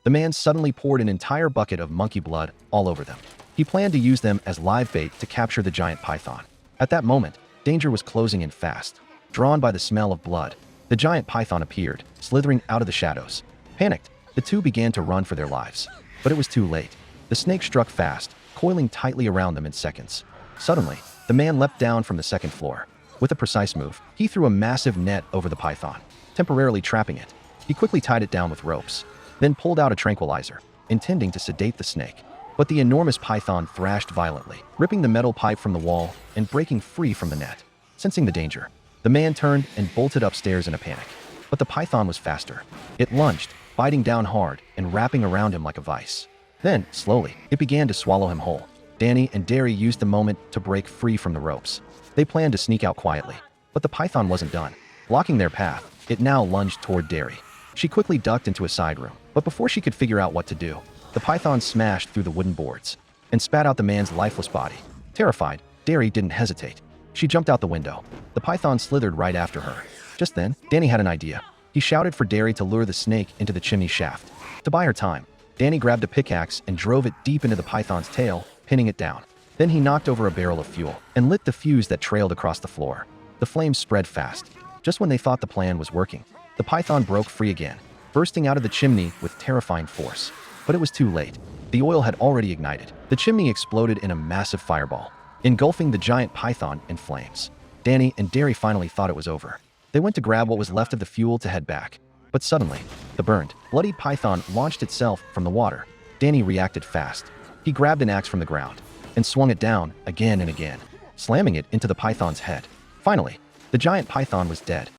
the man suddenly poured an entire bucket of monkey blood all over them. He planned to use them as live bait to capture the giant python. At that moment, danger was closing in fast. Drawn by the smell of blood, the giant python appeared, slithering out of the shadows. Panicked, the two began to run for their lives. But it was too late. The snake struck fast, coiling tightly around them in seconds. Suddenly, the man leapt down from the second floor. With a precise move, he threw a massive net over the python, temporarily trapping it. He quickly tied it down with ropes, then pulled out a tranquilizer, intending to sedate the snake. But the enormous python thrashed violently, ripping the metal pipe from the wall and breaking free from the net. Sensing the danger, the man turned and bolted upstairs in a panic. But the python was faster. It lunged, biting down hard and wrapping around him like a vice. Then, slowly, it began to swallow him whole. Danny and Derry used the moment to break free from the ropes. They planned to sneak out quietly, but the python wasn't done. Blocking their path, it now lunged toward Derry. She quickly ducked into a side room, but before she could figure out what to do, the python smashed through the wooden boards and spat out the man's lifeless body. Terrified, Derry didn't hesitate. She jumped out the window. The python slithered right after her. Just then, Danny had an idea. He shouted for Derry to lure the snake into the chimney shaft. To buy her time, Danny grabbed a pickaxe and drove it deep into the python's tail, pinning it down. Then he knocked over a barrel of fuel and lit the fuse that trailed across the floor. The flames spread fast. Just when they thought the plan was working, the python broke free again, bursting out of the chimney with terrifying force. But it was too late. The oil had already ignited. The chimney exploded in a massive fireball, engulfing the giant python in flames. Danny and Derry finally thought it was over. They went to grab what was left of the fuel to head back. But suddenly, the burned, bloody python launched itself from the water. Danny reacted fast. He grabbed an axe from the ground and swung it down again and again, slamming it into the python's head. Finally, the giant python was dead.